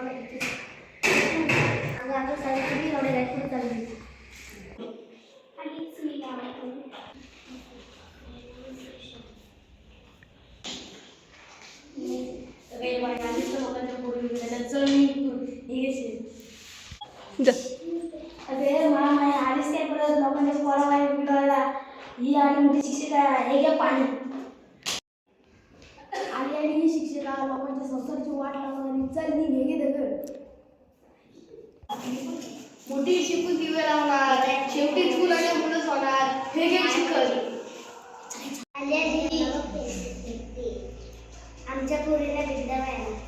आता साडेतीन एवढे काय पुढे चालली रेलवाडी आली तर लोकांच्या पूर्वी गेल्या चळणी अरे मला नाही आलीच काय परत लोकांच्या पोरावाय बिघडवायला ही आणि मोठी शिक्षिका हे घ्या पाणी आली आणि ही शिक्षिका लोकांच्या संसाराची वाट लावून आणि चल नी घे दगड मोठी शिकून दिवे लावणार शेवटी फुलाच्या मुलंच होणार हे घे शिकल आमच्या पोरीला विद्या व्हायला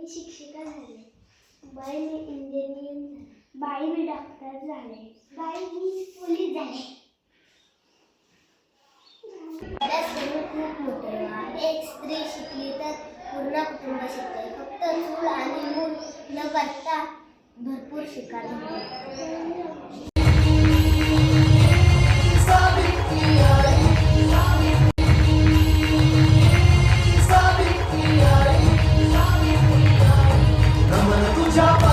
शिक्षिका झाले बाई मी इंजिनियर बाई मी डॉक्टर झाले बाई मी पोलीस झाले खूप मोठे एक स्त्री शिकली तर पूर्ण कुटुंब शिकते फक्त चूल आणि मूल न करता भरपूर शिकायला तुझ्या